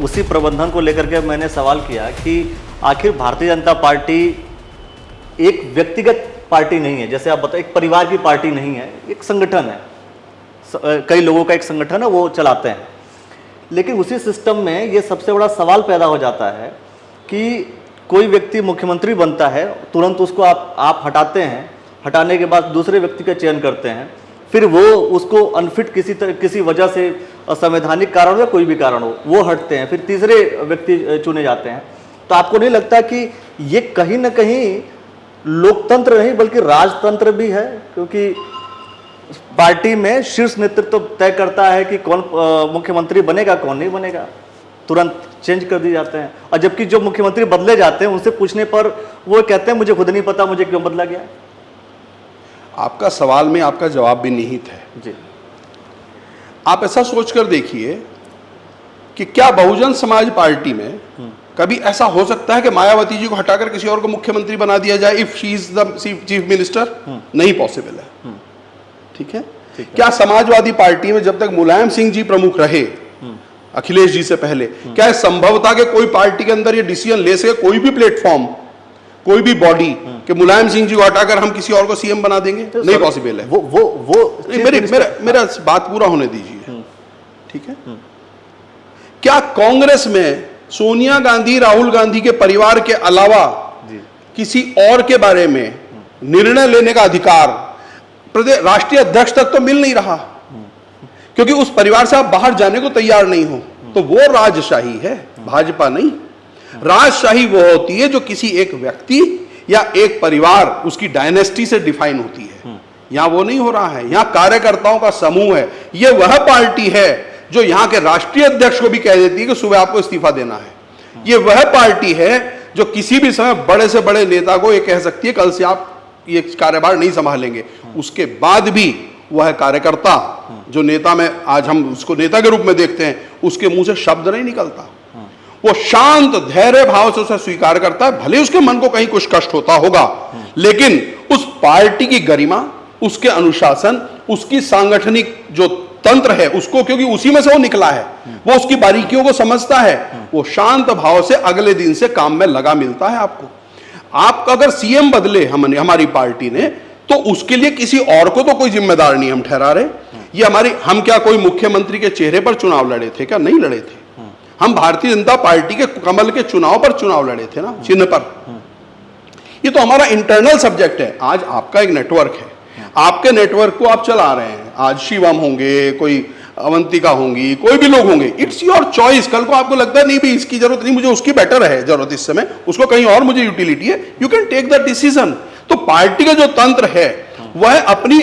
उसी प्रबंधन को लेकर के मैंने सवाल किया कि आखिर भारतीय जनता पार्टी एक व्यक्तिगत पार्टी नहीं है, जैसे आप बताएं, एक परिवार की पार्टी नहीं है, एक संगठन है, कई लोगों का एक संगठन है, वो चलाते हैं। लेकिन उसी सिस्टम में ये सबसे बड़ा सवाल पैदा हो जाता है कि कोई व्यक्ति मुख्यमंत्री बनता है, तुरंत उसको आप हटाते हैं, हटाने के बाद दूसरे व्यक्ति का चयन करते हैं, फिर वो उसको अनफिट किसी वजह से, असंवैधानिक कारण या कोई भी कारण हो, वो हटते हैं, फिर तीसरे व्यक्ति चुने जाते हैं। तो आपको नहीं लगता कि ये कहीं ना कहीं लोकतंत्र नहीं बल्कि राजतंत्र भी है? क्योंकि पार्टी में शीर्ष नेतृत्व तय करता है कि कौन मुख्यमंत्री बनेगा, कौन नहीं बनेगा, तुरंत चेंज कर दिए जाते हैं। और जबकि जो मुख्यमंत्री बदले जाते हैं उनसे पूछने पर वो कहते हैं मुझे खुद नहीं पता मुझे क्यों बदला गया। आपका सवाल में आपका जवाब भी निहित है जी। आप ऐसा सोचकर देखिए कि क्या बहुजन समाज पार्टी में कभी ऐसा हो सकता है कि मायावती जी को हटाकर किसी और को मुख्यमंत्री बना दिया जाए if she is the chief minister? नहीं पॉसिबल है। ठीक है। क्या समाजवादी पार्टी में जब तक मुलायम सिंह जी प्रमुख रहे, अखिलेश जी से पहले, क्या संभव था कि कोई पार्टी के अंदर ये डिसीजन ले सके, कोई भी प्लेटफॉर्म, कोई भी बॉडी, कि मुलायम सिंह जी को हटाकर हम किसी और को सीएम बना देंगे? नहीं पॉसिबल है। वो मेरा बात पूरा होने दीजिए। ठीक है। क्या कांग्रेस में सोनिया गांधी, राहुल गांधी के परिवार के अलावा किसी और के बारे में निर्णय लेने का अधिकार प्रदेश राष्ट्रीय अध्यक्ष तक तो मिल नहीं रहा, क्योंकि उस परिवार से आप बाहर जाने को तैयार नहीं हो? तो वो राजशाही है, भाजपा नहीं। राजशाही वो होती है जो किसी एक व्यक्ति या एक परिवार, उसकी डायनेस्टी से डिफाइन होती है। यहां वो नहीं हो रहा है। यहां कार्यकर्ताओं का समूह है। ये वह पार्टी है जो यहां के राष्ट्रीय अध्यक्ष को भी कह देती है कि सुबह आपको इस्तीफा देना है। ये वह पार्टी है जो किसी भी समय बड़े से बड़े नेता को ये कह सकती है कल से आप ये कार्यभार नहीं संभालेंगे। उसके बाद भी वह कार्यकर्ता जो नेता में आज हम उसको नेता के रूप में देखते हैं, उसके मुंह से शब्द नहीं निकलता। वो शांत धैर्य भाव से उसे स्वीकार करता है। भले उसके मन को कहीं कुछ कष्ट होता होगा, लेकिन उस पार्टी की गरिमा, उसके अनुशासन, उसकी सांगठनिक जो तंत्र है उसको, क्योंकि उसी में से वो निकला है, वो उसकी बारीकियों को समझता है, वो शांत भाव से अगले दिन से काम में लगा मिलता है। आपको आप अगर सीएम बदले हमारी पार्टी ने, तो उसके लिए किसी और को तो कोई जिम्मेदार नहीं हम ठहरा रहे। ये हम क्या कोई मुख्यमंत्री के चेहरे पर चुनाव लड़े थे क्या? नहीं लड़े थे। हम भारतीय जनता पार्टी के कमल के चुनाव पर चुनाव लड़े थे ना, चिन्ह पर। ये तो हमारा इंटरनल सब्जेक्ट है। आज आपका एक नेटवर्क है, आपके नेटवर्क को आप चला रहे हैं। आज शिवम होंगे, कोई अवंतिका होंगी, कोई भी लोग होंगे, इट्स योर चॉइस। कल को आपको लगता है नहीं भाई इसकी जरूरत नहीं, मुझे उसकी बेटर है जरूरत इस समय, उसको कहीं और मुझे यूटिलिटी है, you can take the decision. तो पार्टी का जो तंत्र है वह अपनी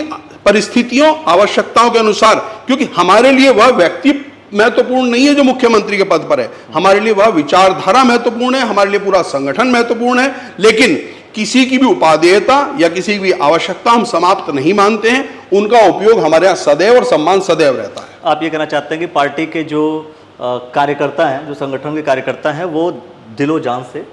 परिस्थितियों, आवश्यकताओं के अनुसार, क्योंकि हमारे लिए वह व्यक्ति महत्वपूर्ण नहीं है जो मुख्यमंत्री के पद पर है, हमारे लिए वह विचारधारा महत्वपूर्ण है, हमारे लिए पूरा संगठन महत्वपूर्ण है। लेकिन किसी की भी उपादेयता या किसी की भी आवश्यकता हम समाप्त नहीं मानते हैं। उनका उपयोग हमारे यहाँ सदैव और सम्मान सदैव रहता है। आप ये कहना चाहते हैं कि पार्टी के जो कार्यकर्ता हैं, जो संगठन के कार्यकर्ता हैं, वो दिलो जान से,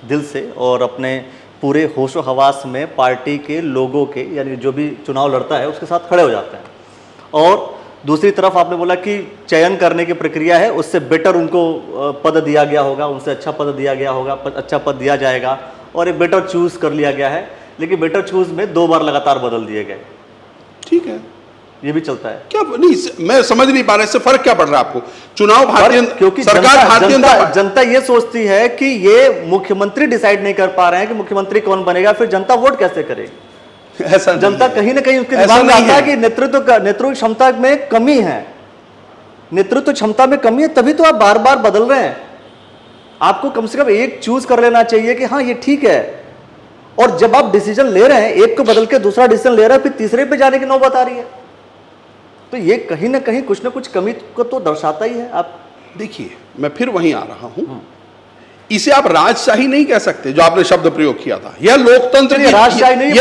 दिल से और अपने पूरे होशो हवास में पार्टी के लोगों के, यानी जो भी चुनाव लड़ता है उसके साथ खड़े हो जाते हैं। और दूसरी तरफ आपने बोला कि चयन करने की प्रक्रिया है, उससे बेटर उनको पद दिया गया होगा, उनसे अच्छा पद दिया गया होगा, अच्छा पद दिया जाएगा और एक बेटर चूज कर लिया गया है। लेकिन बेटर चूज में 2 बार लगातार बदल दिए गए। ठीक है, ये भी चलता है क्या? नहीं, मैं समझ नहीं पा रहा इससे फर्क क्या पड़ रहा है आपको? चुनाव भारतीय, क्योंकि जनता ये सोचती है कि ये मुख्यमंत्री डिसाइड नहीं कर पा रहे हैं कि मुख्यमंत्री कौन बनेगा, फिर जनता वोट कैसे करेगी? ऐसा जनता कहीं ना कहीं उसके दिमाग में आता है कि नेतृत्व क्षमता में कमी है, नेतृत्व क्षमता में कमी है, तभी तो आप बार बार बदल रहे हैं। आपको कम से कम एक चूज कर लेना चाहिए कि हाँ ये ठीक है। और जब आप डिसीजन ले रहे हैं, एक को बदल के दूसरा डिसीजन ले रहे हैं, फिर तीसरे पे जाने की नौबत आ रही है, तो ये कहीं ना कहीं कुछ ना कुछ कमी को तो दर्शाता ही है। आप देखिए, मैं फिर वहीं आ रहा हूं, इसे आप राजशाही नहीं कह सकते जो आपने शब्द प्रयोग किया था। यह लोकतंत्र की राजशाही नहीं,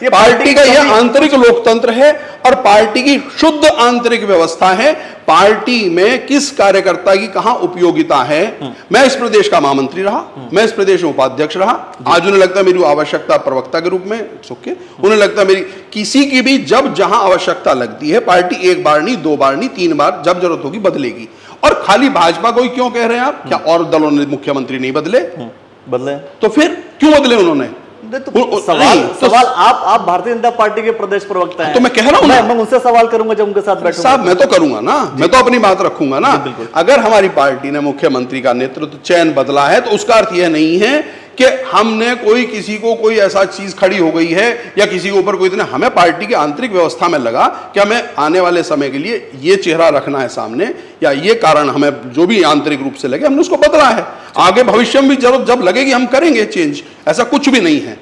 ये पार्टी का यह आंतरिक लोकतंत्र है और पार्टी की शुद्ध आंतरिक व्यवस्था है। पार्टी में किस कार्यकर्ता की कहां उपयोगिता है। मैं इस प्रदेश का महामंत्री रहा, मैं इस प्रदेश में उपाध्यक्ष रहा। आज उन्हें लगता है मेरी आवश्यकता प्रवक्ता के रूप में, उन्हें लगता है मेरी किसी की भी जब जहां आवश्यकता लगती है, पार्टी 1 बार नहीं, 2 बार नहीं, 3 बार जब जरूरत होगी बदलेगी। और खाली भाजपा को ही क्यों कह रहे हैं आप? क्या और दलों ने मुख्यमंत्री नहीं बदले? बदले तो फिर क्यों बदले उन्होंने? तो सवाल आप भारतीय जनता पार्टी के प्रदेश प्रवक्ता हैं, तो मैं कह रहा हूं मैं उनसे सवाल करूंगा जब उनके साथ बैठूंगा। साहब मैं तो करूंगा ना, मैं तो अपनी बात रखूंगा ना। अगर हमारी पार्टी ने मुख्यमंत्री का नेतृत्व चयन बदला है तो उसका अर्थ यह नहीं है कि हमने किसी को कोई ऐसा चीज खड़ी हो गई है या किसी के ऊपर कोई इतना, हमें पार्टी की आंतरिक व्यवस्था में लगा कि हमें आने वाले समय के लिए ये चेहरा रखना है सामने, या ये कारण हमें जो भी आंतरिक रूप से लगे हमने उसको बदला है। आगे भविष्य में भी जब लगेगी हम करेंगे चेंज, ऐसा कुछ भी नहीं है।